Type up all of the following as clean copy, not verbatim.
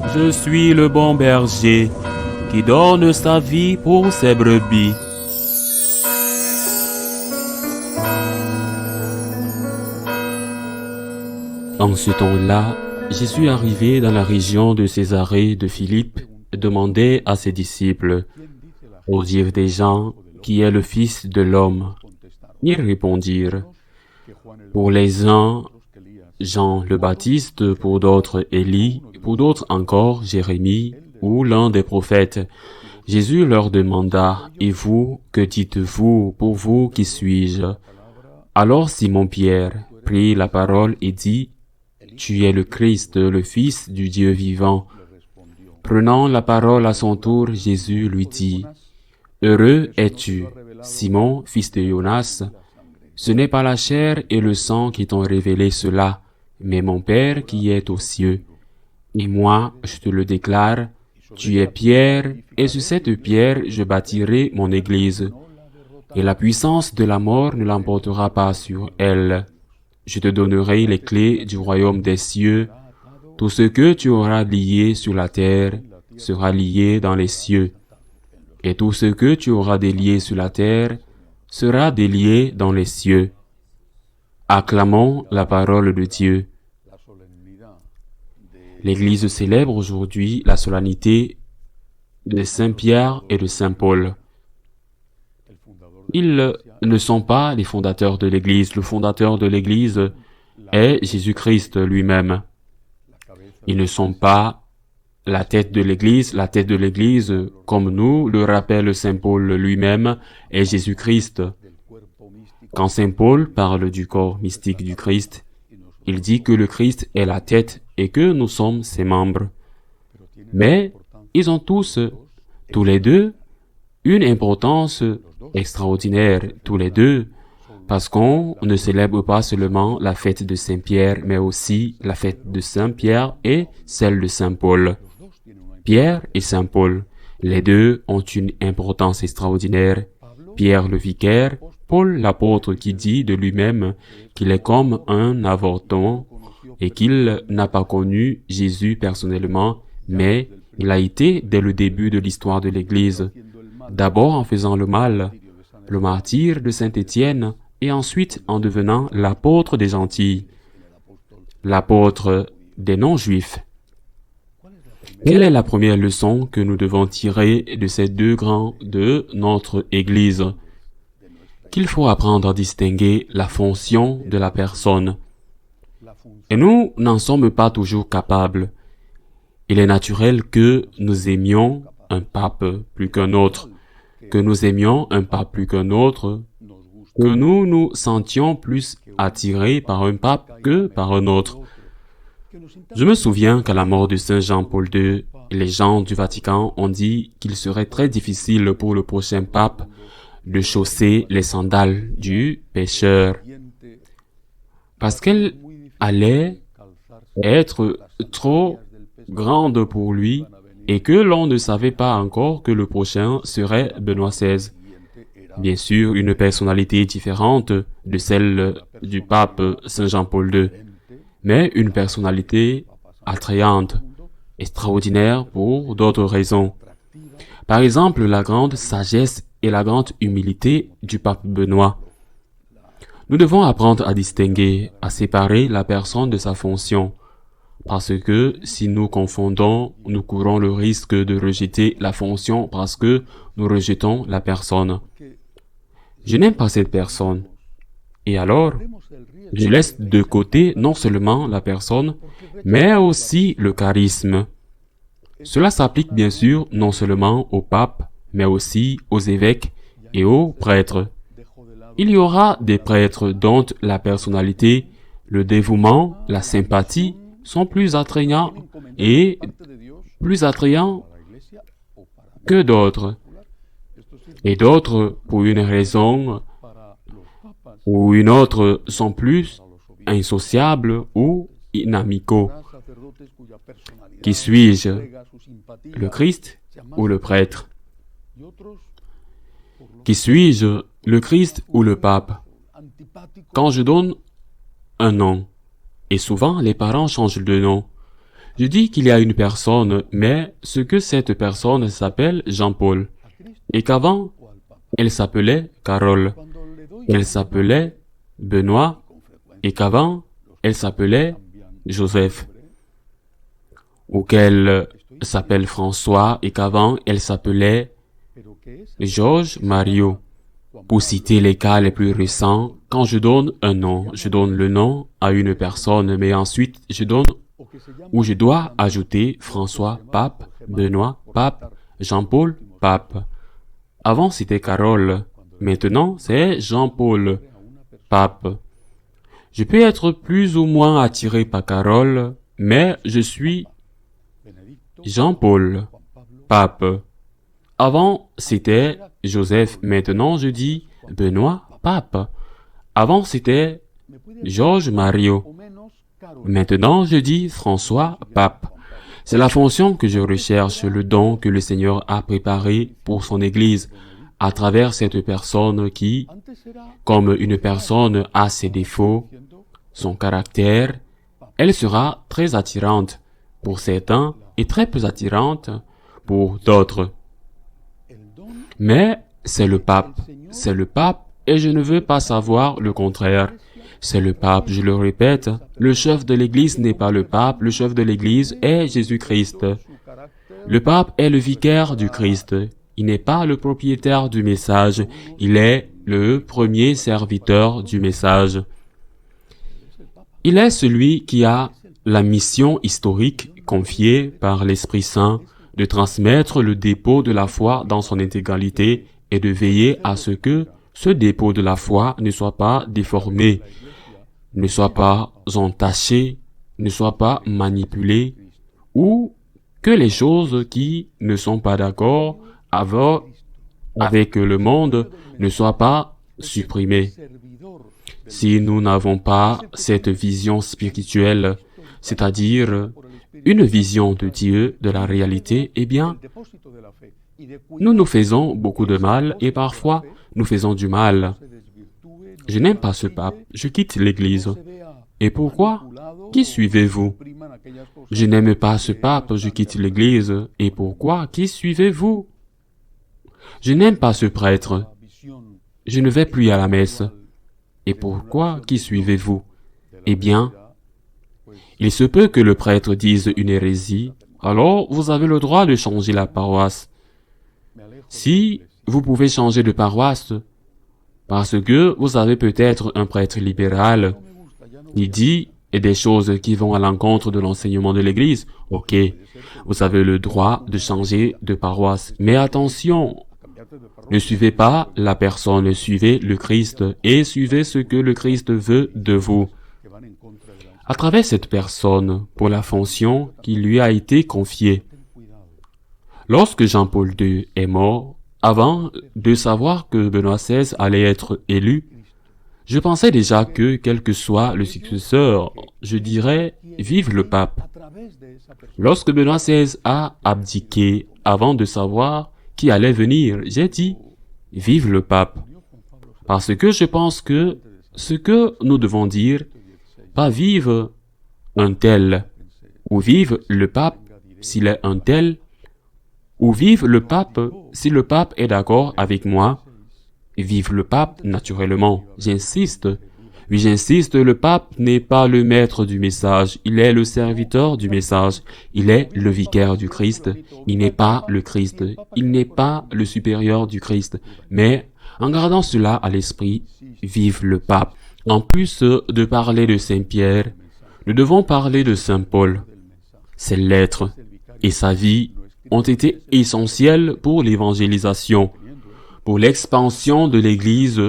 Je suis le bon berger qui donne sa vie pour ses brebis. En ce temps-là, Jésus arrivé dans la région de Césarée de Philippe demandait à ses disciples, « Au dire des gens, qui est le Fils de l'homme ?» Ils répondirent, « Pour les uns, Jean le Baptiste, pour d'autres Élie, pour d'autres encore Jérémie ou l'un des prophètes. » Jésus leur demanda, « Et vous, que dites-vous, pour vous, qui suis-je » Alors Simon-Pierre prit la parole et dit, « Tu es le Christ, le Fils du Dieu vivant. » Prenant la parole à son tour, Jésus lui dit, « Heureux es-tu, Simon, fils de Jonas. Ce n'est pas la chair et le sang qui t'ont révélé cela, mais mon Père qui est aux cieux. Et moi, je te le déclare, tu es Pierre, et sur cette pierre je bâtirai mon église. Et la puissance de la mort ne l'emportera pas sur elle. Je te donnerai les clés du royaume des cieux. Tout ce que tu auras lié sur la terre sera lié dans les cieux. Et tout ce que tu auras délié sur la terre sera délié dans les cieux. » Acclamons la parole de Dieu. L'Église célèbre aujourd'hui la solennité de Saint Pierre et de Saint Paul. Ils ne sont pas les fondateurs de l'Église. Le fondateur de l'Église est Jésus-Christ lui-même. Ils ne sont pas la tête de l'Église. La tête de l'Église, comme nous le rappelle Saint Paul lui-même, est Jésus-Christ. Quand Saint Paul parle du corps mystique du Christ, il dit que le Christ est la tête et que nous sommes ses membres. Mais ils ont tous les deux, une importance extraordinaire, tous les deux, parce qu'on ne célèbre pas seulement la fête de Saint-Pierre, mais aussi la fête de Saint-Pierre et celle de Saint-Paul. Pierre et Saint-Paul, les deux ont une importance extraordinaire. Pierre le vicaire, Paul l'apôtre qui dit de lui-même qu'il est comme un avorton et qu'il n'a pas connu Jésus personnellement, mais il a été dès le début de l'histoire de l'Église, d'abord en faisant le mal, le martyr de Saint-Étienne, et ensuite en devenant l'apôtre des gentils, l'apôtre des non-juifs. Quelle est la première leçon que nous devons tirer de ces deux grands de notre Église? Qu'il faut apprendre à distinguer la fonction de la personne. Et nous n'en sommes pas toujours capables. Il est naturel que nous aimions un pape plus qu'un autre, que nous aimions un pape plus qu'un autre, que nous nous sentions plus attirés par un pape que par un autre. Je me souviens qu'à la mort de Saint Jean-Paul II, les gens du Vatican ont dit qu'il serait très difficile pour le prochain pape de chausser les sandales du pécheur, parce qu'elles allaient être trop grandes pour lui et que l'on ne savait pas encore que le prochain serait Benoît XVI. Bien sûr, une personnalité différente de celle du pape Saint Jean-Paul II, mais une personnalité attrayante, extraordinaire pour d'autres raisons. Par exemple, la grande sagesse et la grande humilité du pape Benoît. Nous devons apprendre à distinguer, à séparer la personne de sa fonction, parce que si nous confondons, nous courons le risque de rejeter la fonction parce que nous rejetons la personne. Je n'aime pas cette personne. Et alors, je laisse de côté non seulement la personne, mais aussi le charisme. Cela s'applique bien sûr non seulement au pape, mais aussi aux évêques et aux prêtres. Il y aura des prêtres dont la personnalité, le dévouement, la sympathie sont plus attrayants que d'autres. Et d'autres, pour une raison ou une autre, sont plus insociables ou inamicaux. Qui suis-je, le Christ ou le prêtre? Qui suis-je, le Christ ou le pape? Quand je donne un nom, et souvent les parents changent de nom, Je dis qu'il y a une personne, mais ce que cette personne s'appelle Jean-Paul, et qu'avant, elle s'appelait Carole, elle s'appelait Benoît, et qu'avant, elle s'appelait Joseph, ou qu'elle s'appelle François, et qu'avant, elle s'appelait Georges Mario. Pour citer les cas les plus récents, quand je donne un nom, je donne le nom à une personne, mais ensuite je donne ou je dois ajouter François Pape, Benoît Pape, Jean-Paul Pape. Avant c'était Carole, maintenant c'est Jean-Paul Pape. Je peux être plus ou moins attiré par Carole, mais je suis Jean-Paul Pape. Avant c'était Joseph, maintenant je dis Benoît Pape. Avant c'était Georges Mario. Maintenant je dis François Pape. C'est la fonction que je recherche, le don que le Seigneur a préparé pour son Église à travers cette personne qui, comme une personne a ses défauts, son caractère, elle sera très attirante pour certains et très peu attirante pour d'autres. Mais c'est le pape et je ne veux pas savoir le contraire. C'est le pape, je le répète, le chef de l'Église n'est pas le pape, le chef de l'Église est Jésus-Christ. Le pape est le vicaire du Christ, il n'est pas le propriétaire du message, il est le premier serviteur du message. Il est celui qui a la mission historique confiée par l'Esprit Saint de transmettre le dépôt de la foi dans son intégralité et de veiller à ce que ce dépôt de la foi ne soit pas déformé, ne soit pas entaché, ne soit pas manipulé, ou que les choses qui ne sont pas d'accord avec le monde ne soient pas supprimées. Si nous n'avons pas cette vision spirituelle, c'est-à-dire une vision de Dieu, de la réalité, eh bien, nous nous faisons beaucoup de mal et parfois nous faisons du mal. Je n'aime pas ce pape, je quitte l'Église. Et pourquoi? Qui suivez-vous? Je n'aime pas ce pape, je quitte l'Église. Et pourquoi? Qui suivez-vous? Je n'aime pas ce prêtre. Je ne vais plus à la messe. Et pourquoi? Qui suivez-vous? Eh bien, il se peut que le prêtre dise une hérésie, alors vous avez le droit de changer la paroisse. Si vous pouvez changer de paroisse, parce que vous avez peut-être un prêtre libéral, il dit des choses qui vont à l'encontre de l'enseignement de l'Église, ok, vous avez le droit de changer de paroisse. Mais attention, ne suivez pas la personne, suivez le Christ et suivez ce que le Christ veut de vous. À travers cette personne, pour la fonction qui lui a été confiée. Lorsque Jean-Paul II est mort, avant de savoir que Benoît XVI allait être élu, je pensais déjà que, quel que soit le successeur, je dirais « Vive le pape ». Lorsque Benoît XVI a abdiqué avant de savoir qui allait venir, j'ai dit « Vive le pape ». Parce que je pense que ce que nous devons dire, pas vive un tel, ou vive le pape s'il est un tel, ou vive le pape si le pape est d'accord avec moi. Vive le pape, naturellement. J'insiste. Oui, j'insiste, le pape n'est pas le maître du message, il est le serviteur du message, il est le vicaire du Christ, il n'est pas le Christ, il n'est pas le supérieur du Christ. Mais, en gardant cela à l'esprit, vive le pape. En plus de parler de Saint-Pierre, nous devons parler de Saint-Paul. Ses lettres et sa vie ont été essentielles pour l'évangélisation. Pour l'expansion de l'Église,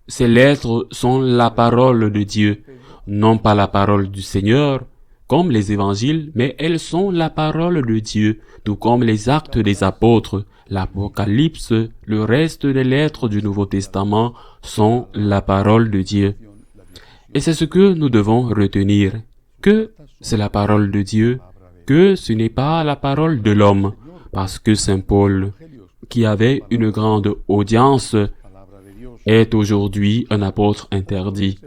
ces lettres sont la parole de Dieu, non pas la parole du Seigneur, comme les évangiles, mais elles sont la parole de Dieu, tout comme les actes des apôtres, l'Apocalypse, le reste des lettres du Nouveau Testament sont la parole de Dieu. Et c'est ce que nous devons retenir, que c'est la parole de Dieu, que ce n'est pas la parole de l'homme, parce que Saint Paul, qui avait une grande audience, est aujourd'hui un apôtre interdit.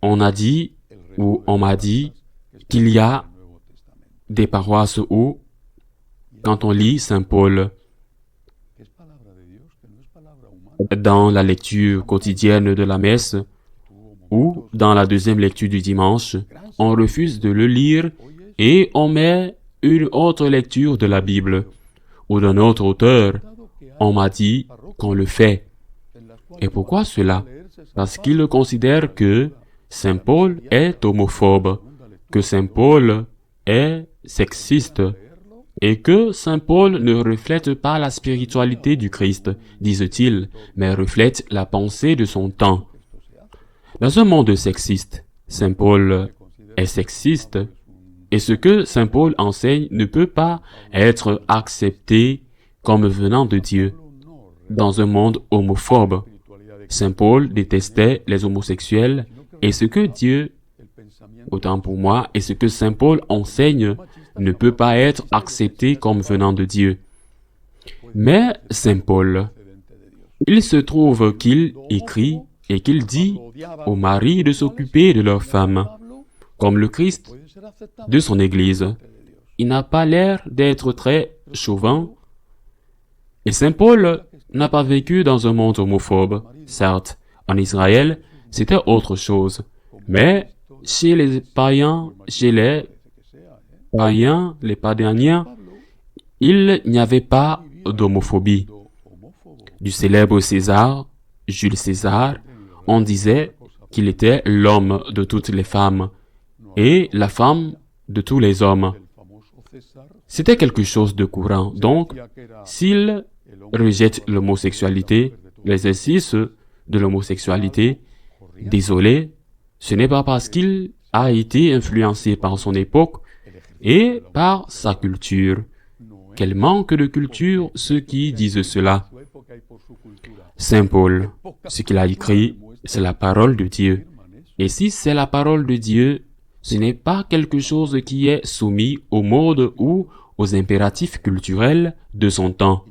On a dit, ou on m'a dit, qu'il y a des paroisses où, quand on lit Saint Paul, dans la lecture quotidienne de la messe ou dans la deuxième lecture du dimanche, on refuse de le lire et on met une autre lecture de la Bible ou d'un autre auteur. On m'a dit qu'on le fait. Et pourquoi cela? Parce qu'il considère que Saint Paul est homophobe, que Saint Paul est sexiste, et que Saint Paul ne reflète pas la spiritualité du Christ, disent-ils, mais reflète la pensée de son temps. Dans un monde sexiste, Saint Paul est sexiste, et ce que Saint Paul enseigne ne peut pas être accepté comme venant de Dieu. Dans un monde homophobe, Saint Paul détestait les homosexuels, et ce que Dieu, autant pour moi, et ce que Saint Paul enseigne ne peut pas être accepté comme venant de Dieu. Mais Saint Paul, il se trouve qu'il écrit et qu'il dit aux maris de s'occuper de leurs femmes, comme le Christ de son Église. Il n'a pas l'air d'être très chauvin. Et Saint Paul n'a pas vécu dans un monde homophobe. Certes, en Israël, c'était autre chose. Mais chez les païens, les Padaniens, il n'y avait pas d'homophobie. Du célèbre César, Jules César, on disait qu'il était l'homme de toutes les femmes et la femme de tous les hommes. C'était quelque chose de courant. Donc, s'il rejette l'homosexualité, l'exercice de l'homosexualité, désolé, ce n'est pas parce qu'il a été influencé par son époque et par sa culture. Quel manque de culture ceux qui disent cela. Saint Paul, ce qu'il a écrit, c'est la parole de Dieu. Et si c'est la parole de Dieu, ce n'est pas quelque chose qui est soumis au mode ou aux impératifs culturels de son temps.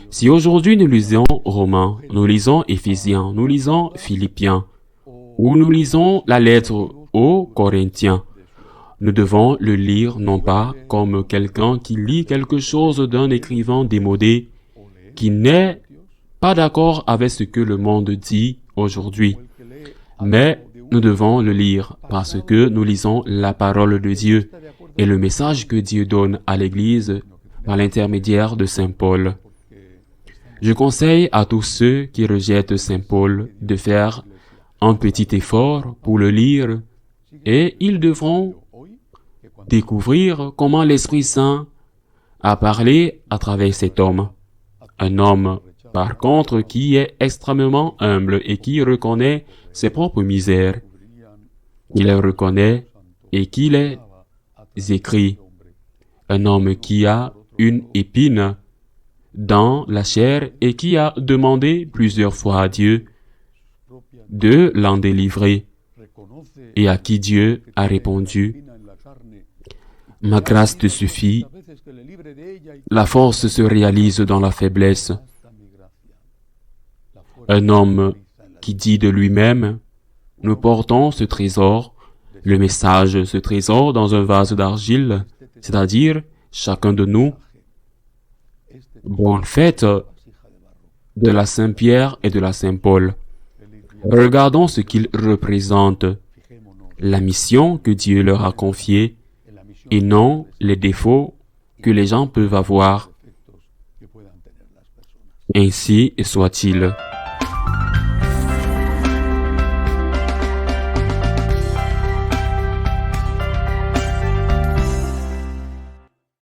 Si aujourd'hui nous lisons Romains, nous lisons Éphésiens, nous lisons Philippiens, ou nous lisons la lettre aux Corinthiens, nous devons le lire non pas comme quelqu'un qui lit quelque chose d'un écrivain démodé, qui n'est pas d'accord avec ce que le monde dit aujourd'hui, mais nous devons le lire parce que nous lisons la parole de Dieu et le message que Dieu donne à l'Église par l'intermédiaire de Saint Paul. Je conseille à tous ceux qui rejettent Saint Paul de faire un petit effort pour le lire et ils devront découvrir comment l'Esprit Saint a parlé à travers cet homme. Un homme, par contre, qui est extrêmement humble et qui reconnaît ses propres misères. Il les reconnaît et qui les écrit. Un homme qui a une épine dans la chair et qui a demandé plusieurs fois à Dieu de l'en délivrer et à qui Dieu a répondu: ma grâce te suffit, la force se réalise dans la faiblesse. Un homme qui dit de lui-même: nous portons ce trésor, le message, ce trésor dans un vase d'argile, c'est-à-dire chacun de nous. Bonne fête de la Saint-Pierre et de la Saint-Paul. Regardons ce qu'ils représentent, la mission que Dieu leur a confiée et non les défauts que les gens peuvent avoir. Ainsi soit-il.